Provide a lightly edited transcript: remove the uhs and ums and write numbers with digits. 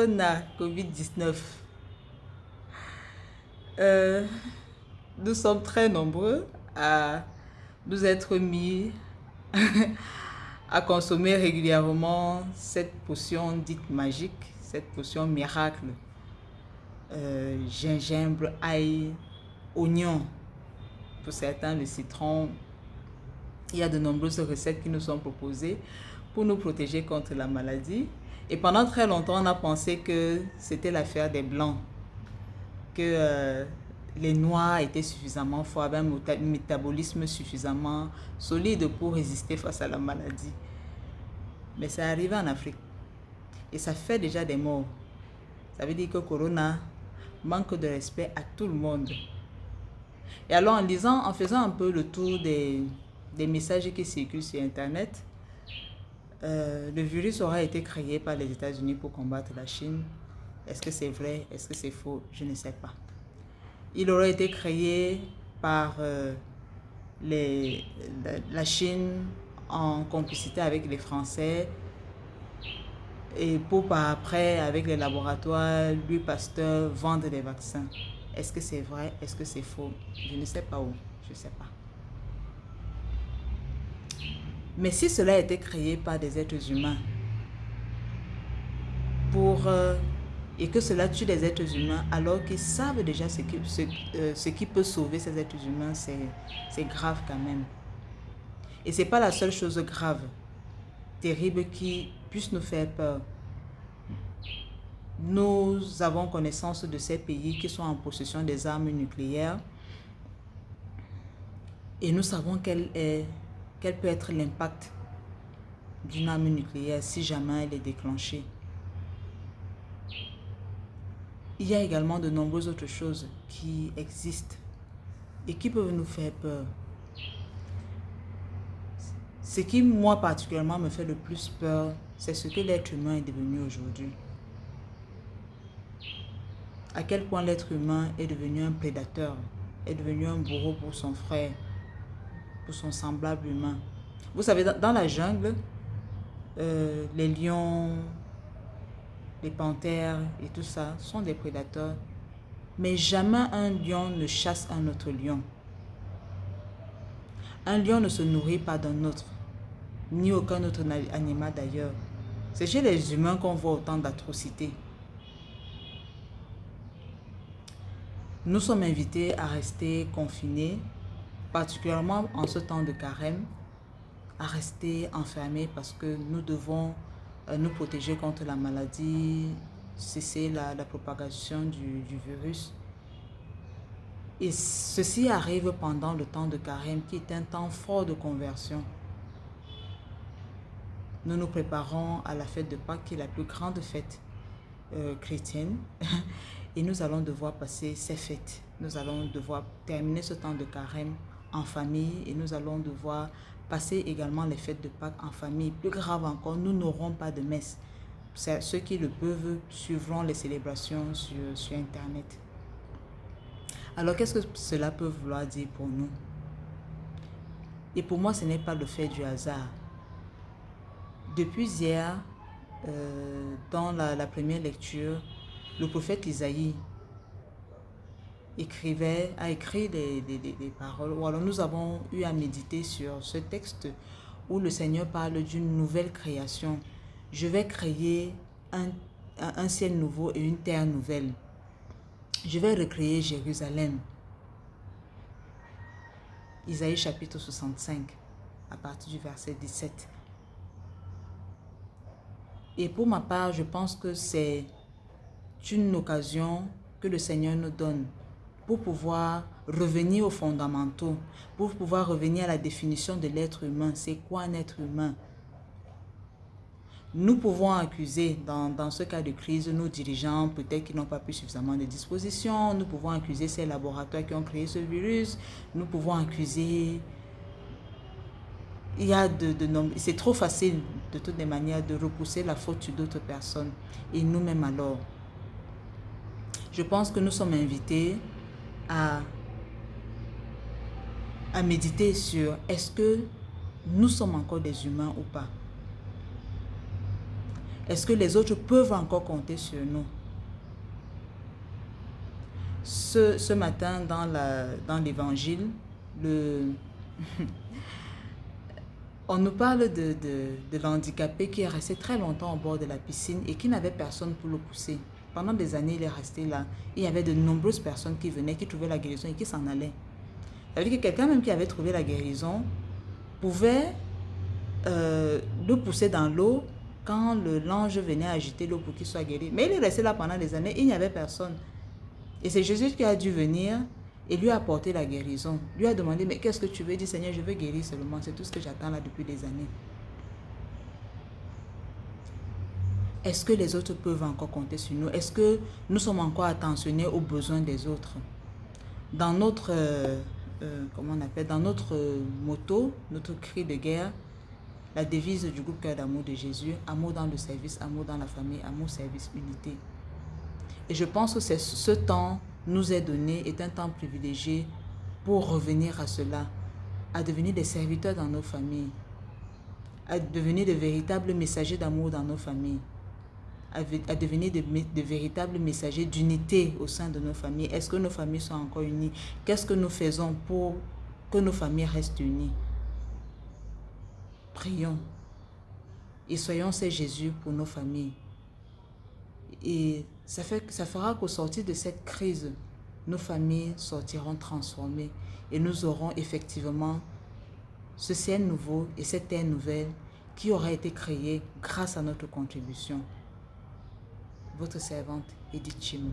Corona, Covid-19. Euh, nous sommes très nombreux à nous être mis à consommer régulièrement cette potion dite magique, cette potion miracle. Gingembre, ail, oignon, pour certains le citron. Il y a de nombreuses recettes qui nous sont proposées pour nous protéger contre la maladie. Et pendant très longtemps, on a pensé que c'était l'affaire des Blancs, que les Noirs étaient suffisamment forts, avaient un métabolisme suffisamment solide pour résister face à la maladie. Mais ça arrive en Afrique et ça fait déjà des morts. Ça veut dire que Corona manque de respect à tout le monde. Et alors en faisant un peu le tour des messages qui circulent sur Internet, le virus aura été créé par les États-Unis pour combattre la Chine. Est-ce que c'est vrai? Est-ce que c'est faux? Je ne sais pas. Il aurait été créé par la Chine en complicité avec les Français et pour par après, avec les laboratoires, Louis Pasteur, vendre des vaccins. Est-ce que c'est vrai? Est-ce que c'est faux? Je ne sais pas où. Je ne sais pas. Mais si cela a été créé par des êtres humains et que cela tue des êtres humains alors qu'ils savent déjà ce qui peut sauver ces êtres humains, c'est grave quand même. Et ce n'est pas la seule chose grave, terrible qui puisse nous faire peur. Nous avons connaissance de ces pays qui sont en possession des armes nucléaires et nous savons quel peut être l'impact d'une arme nucléaire si jamais elle est déclenchée. Il y a également de nombreuses autres choses qui existent et qui peuvent nous faire peur. Ce qui, moi particulièrement, me fait le plus peur, c'est ce que l'être humain est devenu aujourd'hui. À quel point l'être humain est devenu un prédateur, est devenu un bourreau pour son frère, pour son semblable humain. Vous savez, dans la jungle, les lions, les panthères et tout ça sont des prédateurs. Mais jamais un lion ne chasse un autre lion. Un lion ne se nourrit pas d'un autre, ni aucun autre animal d'ailleurs. C'est chez les humains qu'on voit autant d'atrocités. Nous sommes invités à rester confinés, particulièrement en ce temps de carême, à rester enfermés parce que nous devons nous protéger contre la maladie, cesser la propagation du virus. Et ceci arrive pendant le temps de carême qui est un temps fort de conversion. Nous nous préparons à la fête de Pâques qui est la plus grande fête chrétienne et nous allons devoir passer ces fêtes. Nous allons devoir terminer ce temps de carême en famille et nous allons devoir passer également les fêtes de Pâques en famille. Plus grave encore, nous n'aurons pas de messe. Ceux qui le peuvent suivront les célébrations sur Internet. Alors, qu'est-ce que cela peut vouloir dire pour nous? Et pour moi, ce n'est pas le fait du hasard. Depuis hier, dans la première lecture, le prophète Isaïe a écrit des paroles. Ou alors nous avons eu à méditer sur ce texte où le Seigneur parle d'une nouvelle création. Je vais créer un ciel nouveau et une terre nouvelle. Je vais recréer Jérusalem. Isaïe chapitre 65, à partir du verset 17. Et pour ma part, je pense que c'est une occasion que le Seigneur nous donne pour pouvoir revenir aux fondamentaux, pour pouvoir revenir à la définition de l'être humain. C'est quoi un être humain? Nous pouvons accuser, dans ce cas de crise, nos dirigeants, peut-être qu'ils n'ont pas pris suffisamment de dispositions. Nous pouvons accuser ces laboratoires qui ont créé ce virus. Nous pouvons accuser... C'est trop facile, de toutes les manières, de repousser la faute sur d'autres personnes. Et nous-mêmes alors. Je pense que nous sommes invités à méditer sur est-ce que nous sommes encore des humains ou pas. Est-ce que les autres peuvent encore compter sur nous? Ce matin, dans l'évangile, on nous parle de l'handicapé qui est resté très longtemps au bord de la piscine et qui n'avait personne pour le pousser. Pendant des années, il est resté là. Il y avait de nombreuses personnes qui venaient, qui trouvaient la guérison et qui s'en allaient. Ça veut dire que quelqu'un même qui avait trouvé la guérison pouvait le pousser dans l'eau quand l'ange venait agiter l'eau pour qu'il soit guéri. Mais il est resté là pendant des années, il n'y avait personne. Et c'est Jésus qui a dû venir et lui apporter la guérison. Lui a demandé, mais qu'est-ce que tu veux? Il dit, Seigneur, je veux guérir seulement. C'est tout ce que j'attends là depuis des années. Est-ce que les autres peuvent encore compter sur nous? Est-ce que nous sommes encore attentionnés aux besoins des autres? Dans notre, comment on appelle, dans notre motto, notre cri de guerre, la devise du groupe Cœur d'amour de Jésus, amour dans le service, amour dans la famille, amour, service, unité. Et je pense que ce temps nous est donné, est un temps privilégié pour revenir à cela, à devenir des serviteurs dans nos familles, à devenir de véritables messagers d'amour dans nos familles, à devenir de véritables messagers d'unité au sein de nos familles. Est-ce que nos familles sont encore unies? Qu'est-ce que nous faisons pour que nos familles restent unies? Prions et soyons ces Jésus pour nos familles. Et ça fera qu'au sortir de cette crise, nos familles sortiront transformées et nous aurons effectivement ce ciel nouveau et cette terre nouvelle qui aura été créée grâce à notre contribution. Votre servante Edith Chimou.